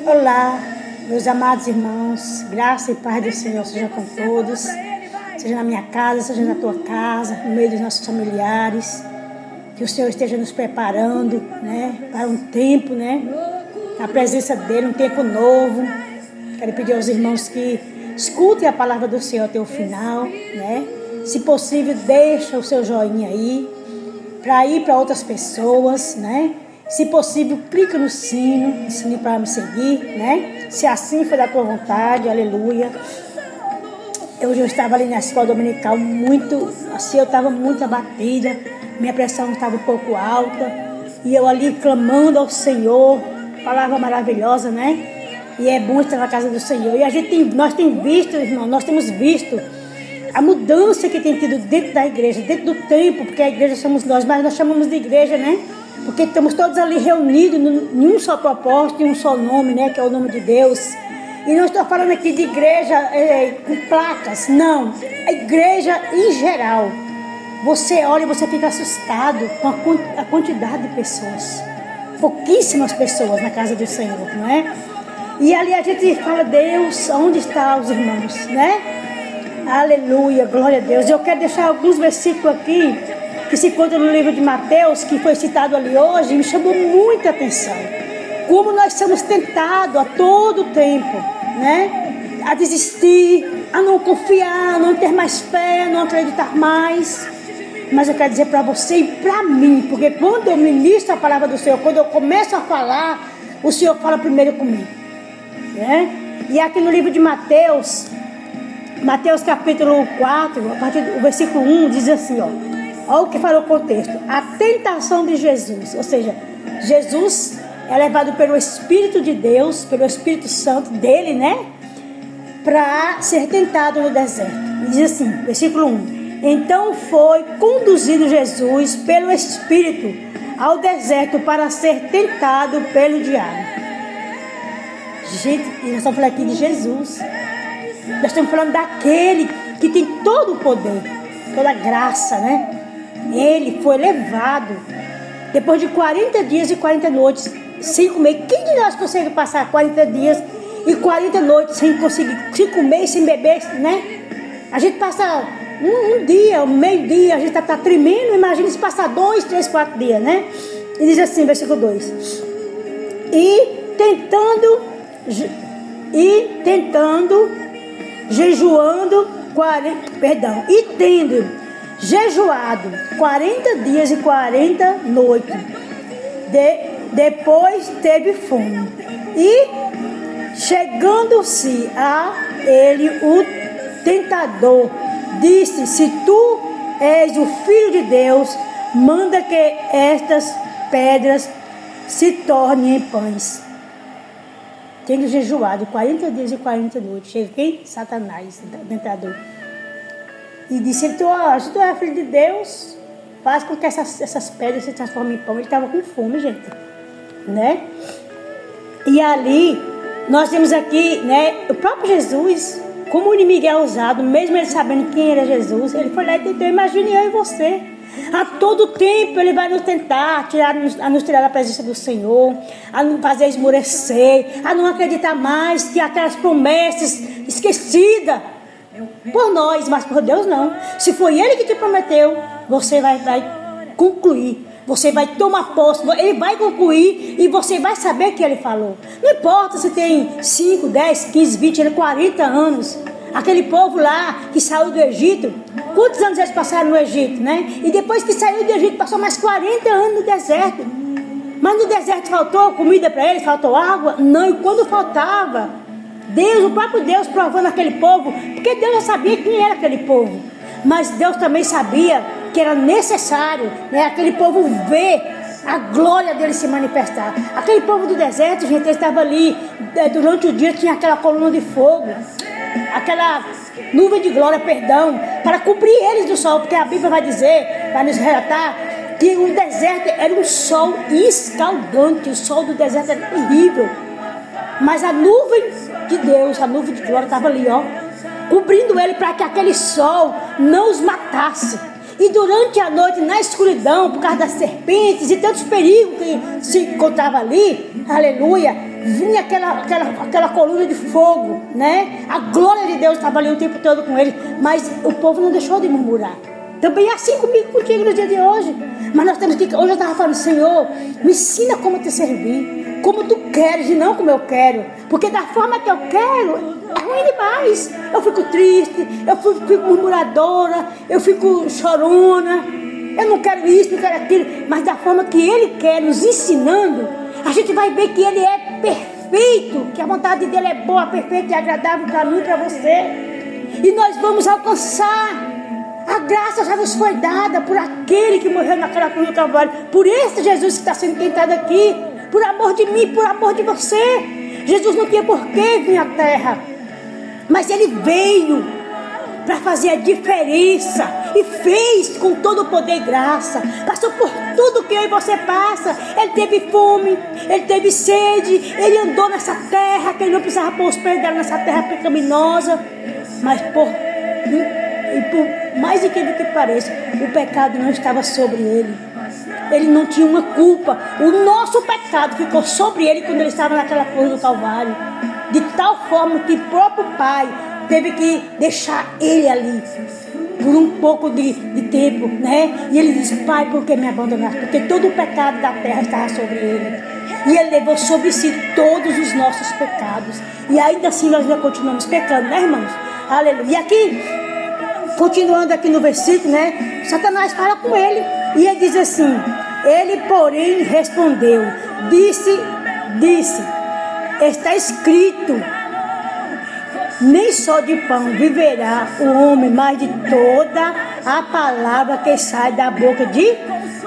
Olá, meus amados irmãos, graça e paz do Senhor seja com todos, seja na minha casa, seja na tua casa, no meio dos nossos familiares, que o Senhor esteja nos preparando, para um tempo, na presença dEle, um tempo novo. Quero pedir aos irmãos que escutem a palavra do Senhor até o final, Se possível, deixa o seu joinha aí, para ir para outras pessoas, Se possível, clica no sino para me seguir, Se assim for da tua vontade, aleluia. Hoje eu estava ali na escola dominical eu estava muito abatida, minha pressão estava um pouco alta, e eu ali clamando ao Senhor, palavra maravilhosa, E é bom estar na casa do Senhor. E nós temos visto, irmão, nós temos visto a mudança que tem tido dentro da igreja, dentro do templo, porque a igreja somos nós, mas nós chamamos de igreja, Porque estamos todos ali reunidos em um só propósito, em um só nome, que é o nome de Deus. E não estou falando aqui de igreja com placas, não. A igreja em geral. Você olha e você fica assustado com a quantidade de pessoas. Pouquíssimas pessoas na casa do Senhor, não é? E ali a gente fala, Deus, onde estão os irmãos, Aleluia, glória a Deus. Eu quero deixar alguns versículos aqui que se encontra no livro de Mateus, que foi citado ali hoje, me chamou muita atenção. Como nós somos tentados a todo tempo, a desistir, a não confiar, a não ter mais fé, a não acreditar mais. Mas eu quero dizer para você e para mim, porque quando eu ministro a palavra do Senhor, quando eu começo a falar, o Senhor fala primeiro comigo, E aqui no livro de Mateus capítulo 4, a partir do versículo 1, diz assim, olha o que fala o contexto. A tentação de Jesus, ou seja, Jesus é levado pelo Espírito de Deus, pelo Espírito Santo dele, para ser tentado no deserto. E diz assim, versículo 1. Então foi conduzido Jesus pelo Espírito ao deserto para ser tentado pelo diabo. Gente, nós estamos falando aqui de Jesus. Nós estamos falando daquele que tem todo o poder, toda a graça, Ele foi levado depois de 40 dias e 40 noites sem comer. Quem de nós consegue passar 40 dias e 40 noites sem conseguir sem comer, sem beber, A gente passa um dia, meio-dia, a gente está tremendo. Imagina se passar 2, 3, 4 dias, E diz assim, versículo 2. E tendo jejuado 40 dias e 40 noites, depois teve fome. E chegando-se a ele o tentador, disse: se tu és o Filho de Deus, manda que estas pedras se tornem em pães. Tendo jejuado 40 dias e 40 noites, chega quem? Satanás, o tentador. E disse: se tu é filho de Deus, faz com que essas pedras se transformem em pão. Ele estava com fome, gente, E ali nós temos aqui, o próprio Jesus, como o inimigo é usado, mesmo ele sabendo quem era Jesus, ele foi lá e tentou. Imagine eu e você. A todo tempo ele vai nos tentar, a nos tirar da presença do Senhor, a nos fazer esmorecer, a não acreditar mais que aquelas promessas esquecidas por nós, mas por Deus não. Se foi Ele que te prometeu, você vai concluir, você vai tomar posse, Ele vai concluir e você vai saber que Ele falou. Não importa se tem 5, 10, 15, 20, 40 anos. Aquele povo lá que saiu do Egito, quantos anos eles passaram no Egito, E depois que saiu do Egito, passou mais 40 anos no deserto. Mas no deserto faltou comida para eles, faltou água? Não, e quando faltava, Deus, o próprio Deus provando aquele povo, porque Deus já sabia quem era aquele povo. Mas Deus também sabia que era necessário, aquele povo ver a glória dele se manifestar. Aquele povo do deserto, gente, ele estava ali, durante o dia tinha aquela coluna de fogo, aquela nuvem de glória, para cobrir eles do sol, porque a Bíblia vai dizer, vai nos relatar, que o deserto era um sol escaldante, o sol do deserto era terrível, mas a nuvem de Deus, a nuvem de glória estava ali, cobrindo ele para que aquele sol não os matasse. E durante a noite, na escuridão, por causa das serpentes e tantos perigos que se encontrava ali, aleluia, vinha aquela coluna de fogo, né? A glória de Deus estava ali o tempo todo com ele, mas o povo não deixou de murmurar. Também é assim comigo, contigo no dia de hoje. Mas nós temos que, hoje eu estava falando, Senhor, me ensina como te servir, como tu queres e não como eu quero, porque da forma que eu quero é ruim demais. Eu fico triste, eu fico murmuradora, eu fico chorona, eu não quero isso, não quero aquilo, mas da forma que Ele quer, nos ensinando, a gente vai ver que Ele é perfeito, que a vontade dEle é boa, perfeita e agradável para mim e para você. E nós vamos alcançar. A graça já nos foi dada por aquele que morreu naquela cruz do Calvário, por esse Jesus que está sendo tentado aqui, por amor de mim, por amor de você. Jesus não tinha por que vir à terra, mas Ele veio para fazer a diferença e fez com todo o poder e graça. Passou por tudo que eu e você passa. Ele teve fome, ele teve sede, ele andou nessa terra que ele não precisava pôr os pés dela nessa terra pecaminosa, mas por mais incrível que pareça, o pecado não estava sobre ele. Ele não tinha uma culpa. O nosso pecado ficou sobre ele quando ele estava naquela cruz do Calvário, de tal forma que o próprio Pai teve que deixar ele ali por um pouco de tempo, né? E ele disse: Pai, por que me abandonaste? Porque todo o pecado da terra estava sobre ele, e ele levou sobre si todos os nossos pecados, e ainda assim nós ainda continuamos pecando, né, irmãos? Aleluia. E aqui, continuando aqui no versículo, né? Satanás fala com ele, e ele diz assim: ele, porém, respondeu, disse, está escrito, nem só de pão viverá o homem, mas de toda a palavra que sai da boca de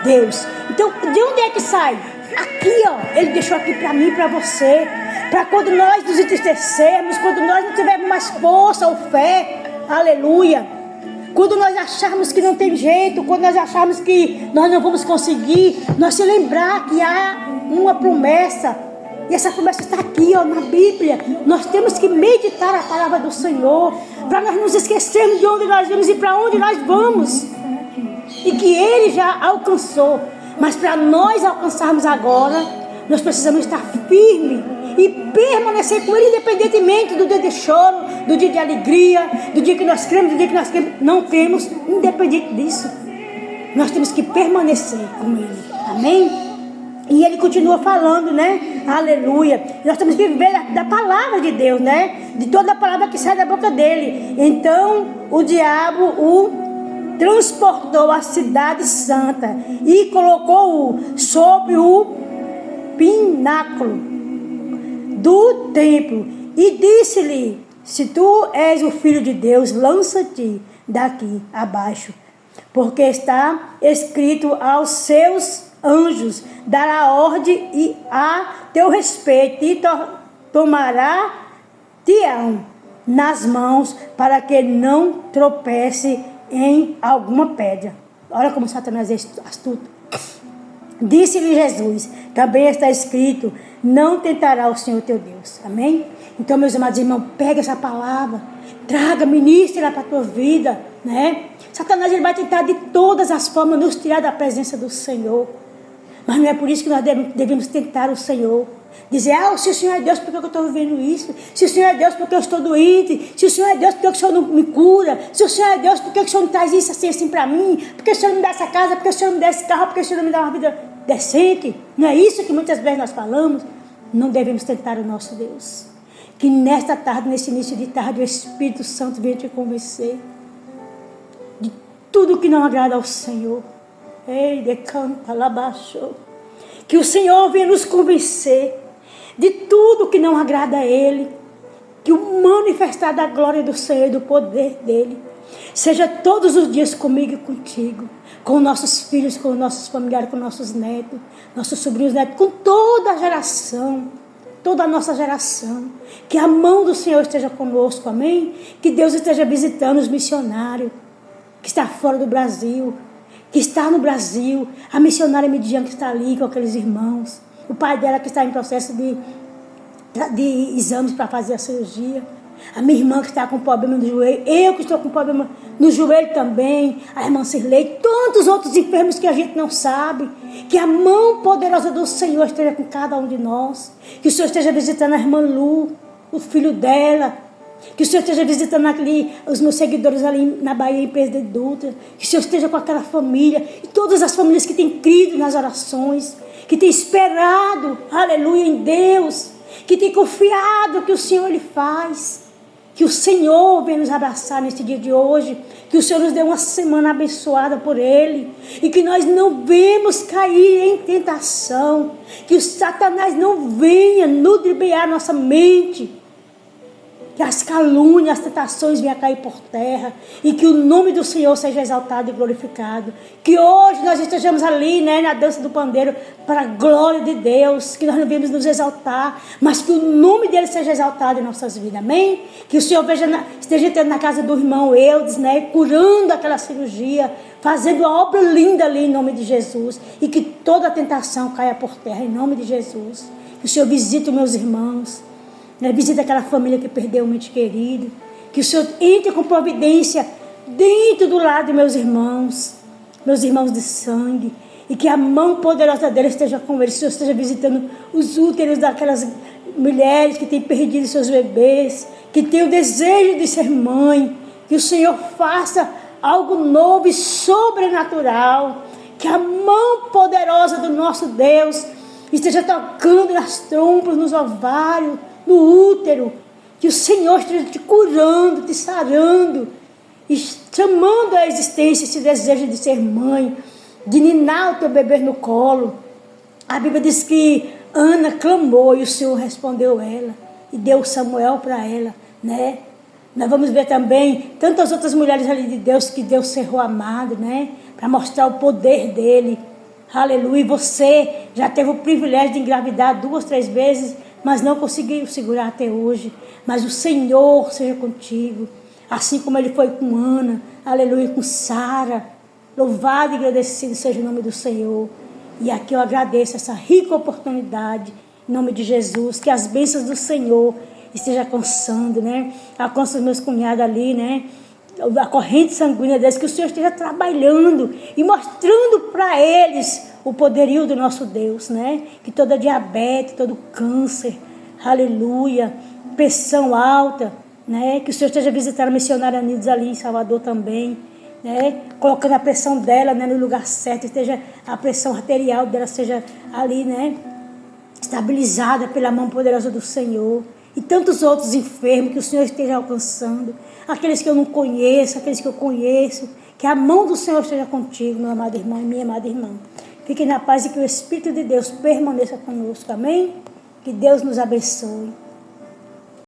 Deus. Então, de onde é que sai? Aqui, ó, ele deixou aqui para mim e para você, para quando nós nos entristecermos, quando nós não tivermos mais força ou fé, aleluia, quando nós acharmos que não tem jeito, quando nós acharmos que nós não vamos conseguir, nós se lembrar que há uma promessa, e essa promessa está aqui, ó, na Bíblia. Nós temos que meditar a palavra do Senhor, para nós nos esquecermos de onde nós vamos e para onde nós vamos, e que Ele já alcançou. Mas para nós alcançarmos agora, nós precisamos estar firmes e permanecer com Ele, independentemente do dia de choro, do dia de alegria, do dia que nós cremos, do dia que nós não cremos. Independente disso, nós temos que permanecer com Ele, amém? E ele continua falando, né? Aleluia. Nós temos que viver da palavra de Deus, né? De toda a palavra que sai da boca dele. Então o diabo o transportou à cidade santa e colocou-o sobre o pináculo do templo e disse-lhe: se tu és o filho de Deus, lança-te daqui abaixo, porque está escrito aos seus anjos, dará ordem e a teu respeito, e tomará-te-ão nas mãos, para que não tropece em alguma pedra. Olha como Satanás é astuto. Disse-lhe Jesus: também está escrito, não tentará o Senhor teu Deus. Amém? Então, meus amados irmãos, pega essa palavra, traga, ministra para a tua vida, né? Satanás, ele vai tentar de todas as formas nos tirar da presença do Senhor. Mas não é por isso que nós devemos tentar o Senhor. Dizer: se o Senhor é Deus, por que eu estou vivendo isso? Se o Senhor é Deus, por que eu estou doente? Se o Senhor é Deus, por que o Senhor não me cura? Se o Senhor é Deus, por que o Senhor não traz isso assim para mim? Por que o Senhor não me dá essa casa? Por que o Senhor não me dá esse carro? Por que o Senhor não me dá uma vida decente? Não é isso que muitas vezes nós falamos? Não devemos tentar o nosso Deus. Que nesta tarde, nesse início de tarde, o Espírito Santo venha te convencer de tudo que não agrada ao Senhor. Ei, decanta lá baixo. Que o Senhor venha nos convencer de tudo que não agrada a Ele. Que o manifestar da glória do Senhor e do poder dEle seja todos os dias comigo e contigo, com nossos filhos, com nossos familiares, com nossos netos, nossos sobrinhos netos, com toda a geração, toda a nossa geração. Que a mão do Senhor esteja conosco, amém? Que Deus esteja visitando os missionários que estão fora do Brasil, que está no Brasil, a missionária Midian que está ali com aqueles irmãos, o pai dela que está em processo de exames para fazer a cirurgia. A minha irmã que está com problema no joelho, eu que estou com problema no joelho também, a irmã Cirlei, tantos outros enfermos que a gente não sabe. Que a mão poderosa do Senhor esteja com cada um de nós. Que o Senhor esteja visitando a irmã Lu, o filho dela. Que o Senhor esteja visitando ali os meus seguidores ali na Bahia, em Presidente Dutra. Que o Senhor esteja com aquela família e todas as famílias que têm crido nas orações, que têm esperado, aleluia, em Deus, que têm confiado que o Senhor lhe faz. Que o Senhor venha nos abraçar neste dia de hoje. Que o Senhor nos dê uma semana abençoada por Ele. E que nós não venhamos cair em tentação. Que o Satanás não venha ludibriar nossa mente. Que as calúnias, as tentações venham a cair por terra. E que o nome do Senhor seja exaltado e glorificado. Que hoje nós estejamos ali, né, na dança do pandeiro, para a glória de Deus. Que nós não venhamos nos exaltar, mas que o nome dele seja exaltado em nossas vidas. Amém? Que o Senhor esteja entrando na casa do irmão Eudes, né, curando aquela cirurgia, fazendo uma obra linda ali em nome de Jesus. E que toda a tentação caia por terra em nome de Jesus. Que o Senhor visite os meus irmãos. Visita aquela família que perdeu um ente querido. Que o Senhor entre com providência dentro do lado de meus irmãos de sangue. E que a mão poderosa dele esteja com eles. Que o Senhor esteja visitando os úteros daquelas mulheres que têm perdido seus bebês, que têm o desejo de ser mãe. Que o Senhor faça algo novo e sobrenatural. Que a mão poderosa do nosso Deus esteja tocando nas trompas, nos ovários, no útero, que o Senhor esteja te curando, te sarando, e chamando à existência esse desejo de ser mãe, de ninar o teu bebê no colo. A Bíblia diz que Ana clamou e o Senhor respondeu ela, e deu Samuel para ela, né? Nós vamos ver também tantas outras mulheres ali de Deus que Deus cerrou amado, né? Para mostrar o poder dele. Aleluia. E você já teve o privilégio de engravidar 2, 3 vezes, mas não conseguiu segurar até hoje. Mas o Senhor seja contigo, assim como Ele foi com Ana, aleluia, com Sara. Louvado e agradecido seja o nome do Senhor. E aqui eu agradeço essa rica oportunidade, em nome de Jesus, que as bênçãos do Senhor estejam alcançando, né? Alcança os meus cunhados ali, né? A corrente sanguínea deles, que o Senhor esteja trabalhando e mostrando para eles o poderio do nosso Deus, né? Que toda diabetes, todo câncer, aleluia, pressão alta, né? Que o Senhor esteja visitando a missionária Nides ali em Salvador também, né? Colocando a pressão dela, né, no lugar certo, esteja a pressão arterial dela seja ali, né, estabilizada pela mão poderosa do Senhor. E tantos outros enfermos que o Senhor esteja alcançando, aqueles que eu não conheço, aqueles que eu conheço, que a mão do Senhor esteja contigo, meu amado irmão e minha amada irmã. Fiquem na paz e que o Espírito de Deus permaneça conosco, amém? Que Deus nos abençoe.